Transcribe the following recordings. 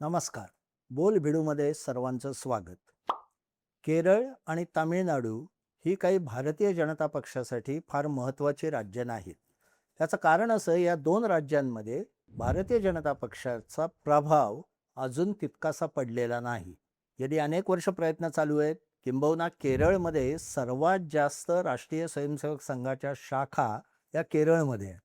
नमस्कार. बोल भिडूमध्ये सर्वांचं स्वागत. केरळ आणि तामिळनाडू ही काही भारतीय जनता पक्षासाठी फार महत्त्वाची राज्य नाहीत. त्याचं कारण असं, या दोन राज्यांमध्ये भारतीय जनता पक्षाचा प्रभाव अजून तितकासा पडलेला नाही. गेली अनेक वर्ष प्रयत्न चालू आहेत. किंबहुना केरळमध्ये सर्वात जास्त राष्ट्रीय स्वयंसेवक संघाच्या शाखा या केरळमध्ये आहेत.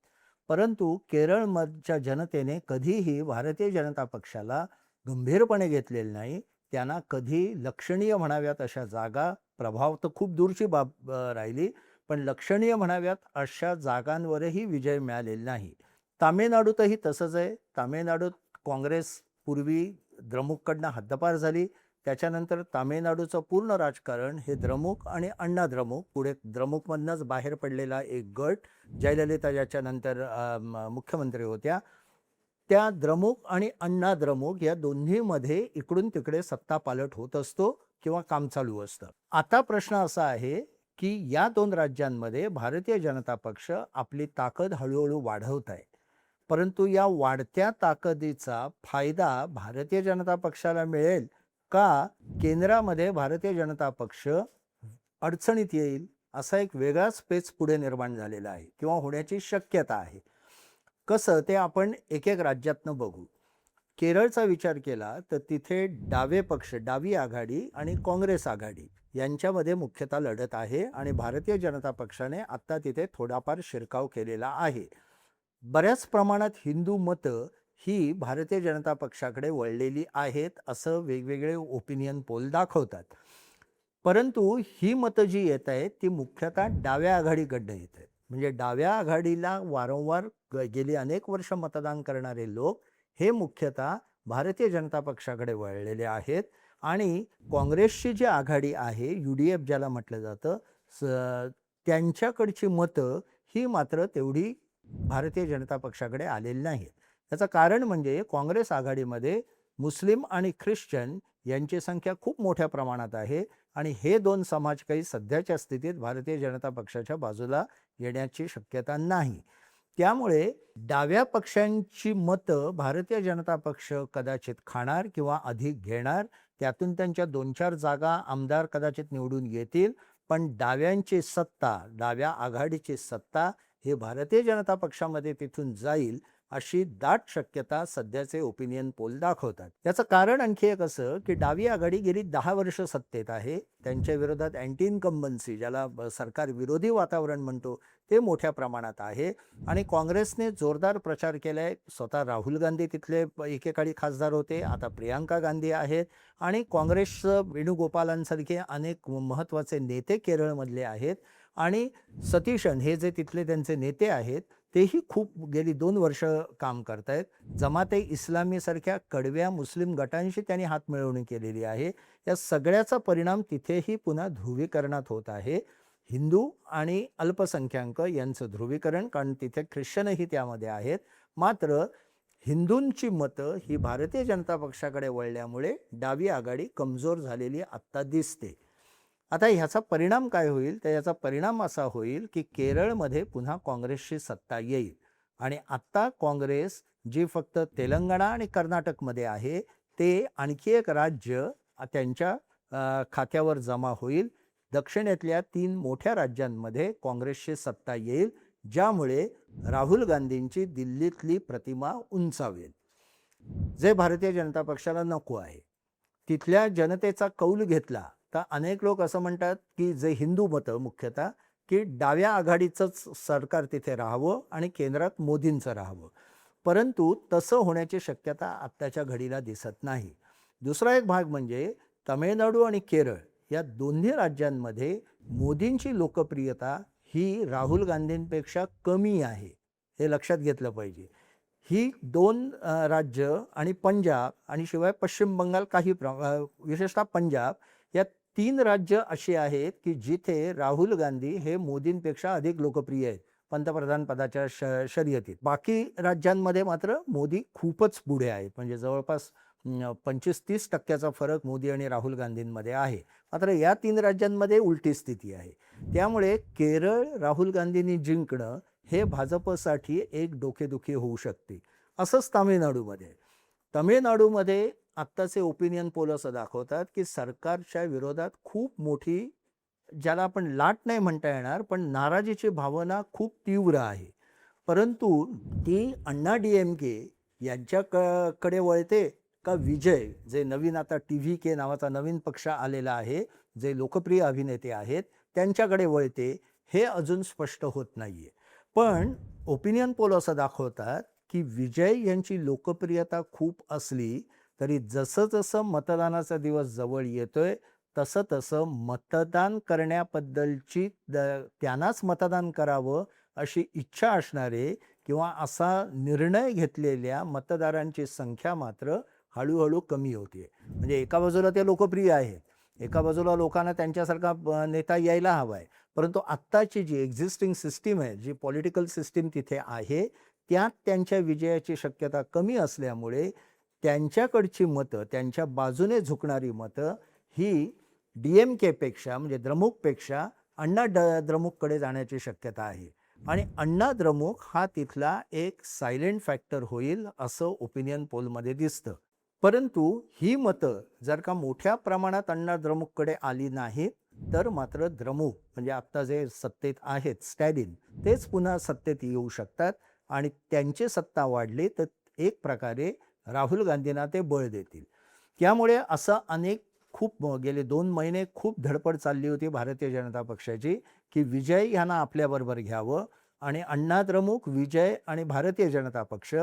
परंतु केरळमधच्या जनतेने कधीही भारतीय जनता पक्षाला गंभीरपणे घेतलेलं नाही. त्यांना कधी लक्षणीय म्हणाव्यात अशा जागा, प्रभाव तर खूप दूरची बाब राहिली, पण लक्षणीय म्हणाव्यात अशा जागांवरही विजय मिळालेला नाही. तामिळनाडूतही तसंच आहे. तामिळनाडूत काँग्रेस पूर्वी द्रमुककडनं हद्दपार झाली. त्याच्यानंतर तामिळनाडूचं पूर्ण राजकारण हे द्रमुक आणि अण्णा द्रमुक, पुढे द्रमुकमधनंच बाहेर पडलेला एक गट, जयललिता याच्यानंतर मुख्यमंत्री होत्या. त्या द्रमुक आणि अण्णा द्रमुक या दोन्हीमध्ये इकडून तिकडे सत्ता पालट होत असतो किंवा काम चालू असतं. आता प्रश्न असा आहे, की या दोन राज्यांमध्ये भारतीय जनता पक्ष आपली ताकद हळूहळू वाढवत आहे. परंतु या वाढत्या ताकदीचा फायदा भारतीय जनता पक्षाला मिळेल का केंद्रामध्ये भारतीय जनता पक्ष अडचणीत येईल, असा एक वेगळाच पेच पुढे निर्माण झालेला आहे किंवा होण्याची शक्यता आहे. कसं ते आपण एक एक राज्यातनं बघू. केरळचा विचार केला तर तिथे डावे पक्ष, डावी आघाडी आणि काँग्रेस आघाडी यांच्यामध्ये मुख्यतः लढत आहे आणि भारतीय जनता पक्षाने आत्ता तिथे थोडाफार शिरकाव केलेला आहे. बऱ्याच प्रमाणात हिंदू मतं ही भारतीय जनता पक्षाकडे वळलेली आहेत, असं वेगवेगळे ओपिनियन पोल दाखवतात. परंतु ही मतं जी येत आहेत ती मुख्यतः डाव्या आघाडीकडनं येत आहेत. म्हणजे डाव्या आघाडीला वारंवार गेली अनेक वर्ष मतदान करणारे लोक हे मुख्यतः भारतीय जनता पक्षाकडे वळलेले आहेत आणि काँग्रेसची जी आघाडी आहे, UDF ज्याला म्हटलं जातं, त्यांच्याकडची मतं ही मात्र तेवढी भारतीय जनता पक्षाकडे आलेली नाहीत. त्याचं कारण म्हणजे काँग्रेस आघाडीमध्ये मुस्लिम आणि ख्रिश्चन यांची संख्या खूप मोठ्या प्रमाणात आहे आणि हे दोन समाज काही सध्याच्या स्थितीत भारतीय जनता पक्षाच्या बाजूला येण्याची शक्यता नाही. त्यामुळे डाव्या पक्षांची मतं भारतीय जनता पक्ष कदाचित खाणार किंवा अधिक घेणार. त्यातून त्यांच्या 2-4 जागा आमदार कदाचित निवडून येतील. पण डाव्यांची सत्ता, डाव्या आघाडीची सत्ता हे भारतीय जनता पक्षामध्ये तिथून जाईल अशी दाट शक्यता सध्याचे ओपिनियन पोल दाखवतात. याचं कारण आणखी एक असं, की डावी आघाडी गेली 10 वर्ष सत्तेत आहे. त्यांच्या विरोधात अँटी इन्कम्बन्सी, ज्याला सरकार विरोधी वातावरण म्हणतो, ते मोठ्या प्रमाणात आहे आणि काँग्रेसने जोरदार प्रचार केलाय. स्वतः राहुल गांधी तिथले एकेकाळी खासदार होते, आता प्रियांका गांधी आहेत आणि काँग्रेसचं वेणुगोपालांसारखे अनेक महत्त्वाचे नेते केरळमधले आहेत आणि सतीशन हे जे तिथले त्यांचे नेते आहेत तेही खूप गेली 2 वर्ष काम करतायत. जमाते इस्लामीसारख्या कडव्या मुस्लिम गटांशी त्यांनी हातमिळवणी केलेली आहे. या सगळ्याचा परिणाम तिथेही पुन्हा ध्रुवीकरणात होत आहे. हिंदू आणि अल्पसंख्याक यांचं ध्रुवीकरण, कारण तिथे ख्रिश्चनही त्यामध्ये आहेत. मात्र हिंदूंची मतं ही भारतीय जनता पक्षाकडे वळल्यामुळे डावी आघाडी कमजोर झालेली आत्ता दिसते. आता ह्याचा परिणाम काय होईल, तर याचा परिणाम असा होईल की केरळमध्ये पुन्हा काँग्रेसची सत्ता येईल आणि आत्ता काँग्रेस जी फक्त तेलंगणा आणि कर्नाटकमध्ये आहे, ते आणखी एक राज्य त्यांच्या खात्यावर जमा होईल. दक्षिणेतल्या 3 मोठ्या राज्यांमध्ये काँग्रेसची सत्ता येईल, ज्यामुळे राहुल गांधींची दिल्लीतली प्रतिमा उंचावेल, जे भारतीय जनता पक्षाला नको आहे. तिथल्या जनतेचा कौल घेतला तर अनेक लोक असं म्हणतात, की जे हिंदू मतं मुख्यतः, की डाव्या आघाडीचंच सरकार तिथे राहावं आणि केंद्रात मोदींचं राहावं. परंतु तसं होण्याची शक्यता आत्ताच्या घडीला दिसत नाही. दुसरा एक भाग म्हणजे तमिळनाडू आणि केरळ या दोन्ही राज्यांमध्ये मोदींची लोकप्रियता ही राहुल गांधींपेक्षा कमी आहे, हे लक्षात घेतलं पाहिजे. ही 2 राज्य आणि पंजाब आणि शिवाय पश्चिम बंगाल, विशेषतः पंजाब, या 3 राज्य अशी आहेत की जिथे राहुल गांधी हे मोदींपेक्षा अधिक लोकप्रिय आहेत पंतप्रधान पदाच्या शर्यतीत. बाकी राज्यांमध्ये मात्र मोदी खूपच पुढे आहेत. म्हणजे जवळपास 25-30% फरक मोदी आणि राहुल गांधींमध्ये आहे. मात्र या 3 राज्यांमध्ये उलटी स्थिती आहे. त्यामुळे केरळ राहुल गांधींनी जिंकणं हे भाजपसाठी एक डोकेदुखी होऊ शकते. असंच तामिळनाडूमध्ये आत्ताचे ओपिनियन पोल असं दाखवतात की सरकारच्या विरोधात खूप मोठी, ज्याला आपण लाट नाही म्हणता येणार, पण नाराजीची भावना खूप तीव्र आहे. परंतु ती अण्णा DMK यांच्या कडे वळते का विजय, जे नवीन आता TVK नावाचा नवीन पक्ष आलेला आहे, जे लोकप्रिय अभिनेते आहेत, त्यांच्याकडे वळते, हे अजून स्पष्ट होत नाहीये. पण ओपिनियन पोल असं दाखवतात की विजय यांची लोकप्रियता खूप असली तरी जसं जसं मतदानाचा दिवस जवळ येतोय तसं तसं मतदान करण्याबद्दलची त्यांनाच मतदान करावं अशी इच्छा असणारे किंवा असा निर्णय घेतलेल्या मतदारांची संख्या मात्र हळूहळू कमी होते. म्हणजे एका बाजूला ते लोकप्रिय आहेत, एका बाजूला लोकांना त्यांच्यासारखा नेता यायला हवा आहे, परंतु आत्ताची जी एक्झिस्टिंग सिस्टीम आहे, जी पॉलिटिकल सिस्टीम तिथे आहे, त्यात त्यांच्या विजयाची शक्यता कमी असल्यामुळे त्यांच्याकडची मतं, त्यांच्या बाजूने झुकणारी मतं ही DMKपेक्षा म्हणजे द्रमुकपेक्षा अण्णा द्रमुककडे जाण्याची शक्यता आहे. आणि अण्णा द्रमुक हा तिथला एक सायलेंट फॅक्टर होईल असं ओपिनियन पोलमध्ये दिसतं. परंतु ही मतं जर का मोठ्या प्रमाणात अण्णा द्रमुककडे आली नाहीत तर मात्र द्रमुक म्हणजे आत्ता जे सत्तेत आहेत स्टॅलिन, तेच पुन्हा सत्तेत येऊ शकतात आणि त्यांची सत्ता वाढली तर एक प्रकारे राहुल गांधींना ते बळ देतील. त्यामुळे असं खूप गेले 2 महिने खूप धडपड चालली होती भारतीय जनता पक्षाची की विजय यांना आपल्याबरोबर घ्यावं आणि अण्णा द्रमुक, विजय आणि भारतीय जनता पक्ष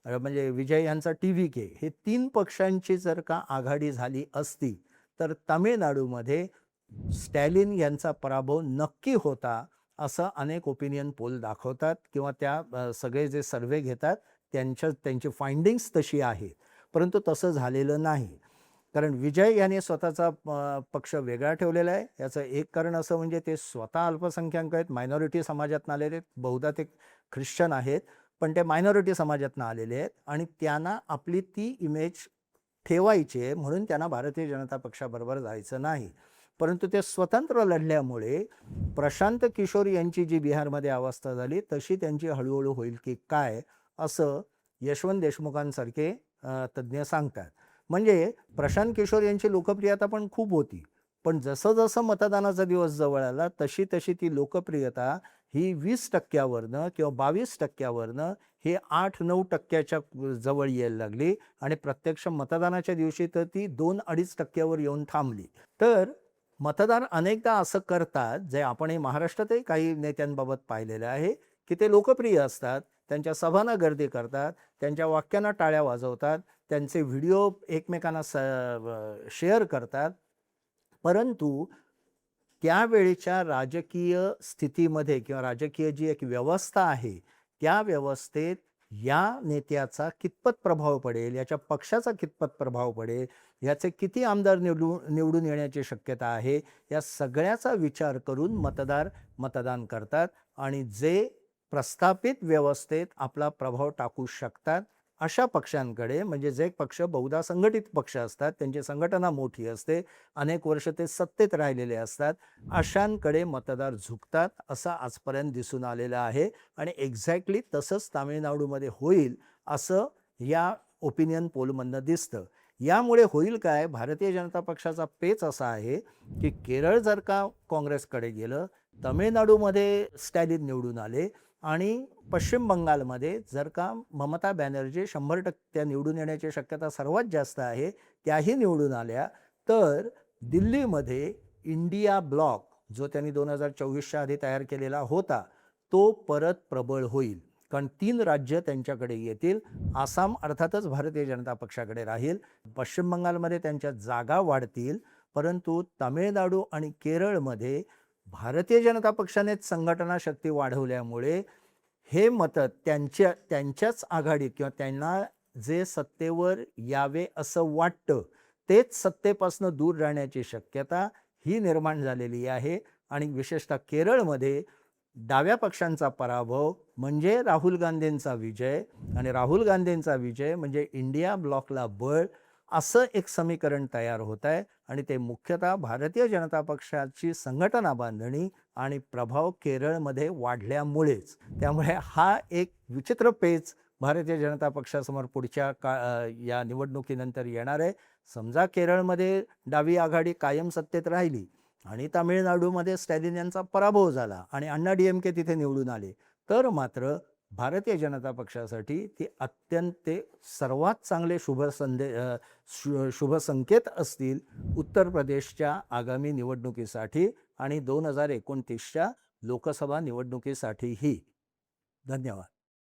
म्हणजे विजय यांचा TVK, हे 3 पक्षांची जर का आघाडी झाली असती तर तामिळनाडूमध्ये स्टॅलिन यांचा पराभव नक्की होता असं अनेक ओपिनियन पोल दाखवतात किंवा त्या सगळे जे सर्वे घेतात त्यांची फाइंडिंग्स तशी आहे. परंतु तसं झालेलं नाही. कारण विजय यांनी स्वतःचा पक्ष वेगळा ठेवलेला आहे. याचं एक कारण असं म्हणजे ते स्वतः अल्पसंख्याक आहेत, मायनॉरिटी समाजातून आलेले आहेत, बहुधा ते ख्रिश्चन आहेत, पण ते मायनॉरिटी समाजातून आलेले आहेत आणि त्यांना आपली ती इमेज ठेवायची आहे म्हणून त्यांना भारतीय जनता पक्षाबरोबर जायचं नाही. परंतु ते स्वतंत्र लढल्यामुळे प्रशांत किशोर यांची जी बिहारमध्ये अवस्था झाली तशी त्यांची हळूहळू होईल की काय असं यशवंत देशमुखांसारखे तज्ज्ञ सांगतात. म्हणजे प्रशांत किशोर यांची लोकप्रियता पण खूप होती, पण जसं जसं मतदानाचा दिवस जवळ आला तशी तशी ती लोकप्रियता ही 20% किंवा 22% हे 8-9% जवळ यायला लागली आणि प्रत्यक्ष मतदानाच्या दिवशी तर ती 2-2.5% येऊन थांबली. तर मतदार अनेकदा असं करतात, जे आपणही महाराष्ट्रातही काही नेत्यांबाबत पाहिलेलं आहे की ते लोकप्रिय असतात, त्यांच्या सभांना गर्दी करतात, त्यांच्या वाक्यांना टाळ्या वाजवतात, त्यांचे व्हिडिओ एकमेकांना शेअर करतात, परंतु त्यावेळेच्या राजकीय स्थितीमध्ये किंवा राजकीय जी एक व्यवस्था आहे त्या व्यवस्थेत या नेत्याचा कितपत प्रभाव पडेल, याच्या पक्षाचा कितपत प्रभाव पडेल, याचे किती आमदार निवडून येण्याची शक्यता आहे, या सगळ्याचा विचार करून मतदार मतदान करतात आणि जे प्रस्थापित व्यवस्थेत आपला प्रभाव टाकू शकतात अशा पक्षांकडे, म्हणजे जे पक्ष बहुधा संघटित पक्ष असतात, त्यांची संघटना मोठी असते, अनेक वर्ष ते सत्तेत राहिलेले असतात, अशांकडे मतदार झुकतात असं आजपर्यंत दिसून आलेलं आहे. आणि एक्झॅक्टली तसंच तामिळनाडूमध्ये होईल असं या ओपिनियन पोलमधनं दिसतं. यामुळे होईल काय, भारतीय जनता पक्षाचा पेच असा आहे की केरळ जर का काँग्रेसकडे गेलं, तामिळनाडूमध्ये स्टॅलिन निवडून आले आणि पश्चिम बंगालमध्ये जर का ममता बॅनर्जी 100% निवडून येण्याची शक्यता सर्वात जास्त आहे, त्याही निवडून आल्या, तर दिल्लीमध्ये इंडिया ब्लॉक जो त्यांनी 2024च्या आधी तयार केलेला होता तो परत प्रबळ होईल. कारण 3 राज्य त्यांच्याकडे येतील. आसाम अर्थातच भारतीय जनता पक्षाकडे राहील, पश्चिम बंगालमध्ये त्यांच्या जागा वाढतील, परंतु तामिळनाडू आणि केरळमध्ये भारतीय जनता पक्षानेच संघटना शक्ती वाढवल्यामुळे हे मतं त्यांच्याच आघाडीत किंवा त्यांना जे सत्तेवर यावे असं वाटतं तेच सत्तेपासून दूर राहण्याची शक्यता ही निर्माण झालेली आहे. आणि विशेषतः केरळमध्ये डाव्या पक्षांचा पराभव म्हणजे राहुल गांधींचा विजय आणि राहुल गांधींचा विजय म्हणजे इंडिया ब्लॉकला बळ, असं एक समीकरण तयार होत आहे. आणि ते मुख्यतः भारतीय जनता पक्षाची संघटना बांधणी आणि प्रभाव केरळमध्ये वाढल्यामुळेच. त्यामुळे हा एक विचित्र पेच भारतीय जनता पक्षासमोर पुढच्या या निवडणुकीनंतर येणार आहे. समजा केरळमध्ये डावी आघाडी कायम सत्तेत राहिली आणि तामिळनाडूमध्ये स्टॅलिन यांचा पराभव झाला आणि अण्णा DMK तिथे निवडून आले, तर मात्र भारतीय जनता पक्षासाठी ती ते सर्वात चांगले शुभ संकेत असतील उत्तर प्रदेशच्या आगामी निवडणुकीसाठी आणि 2029च्या लोकसभा निवडणुकीसाठीही. धन्यवाद.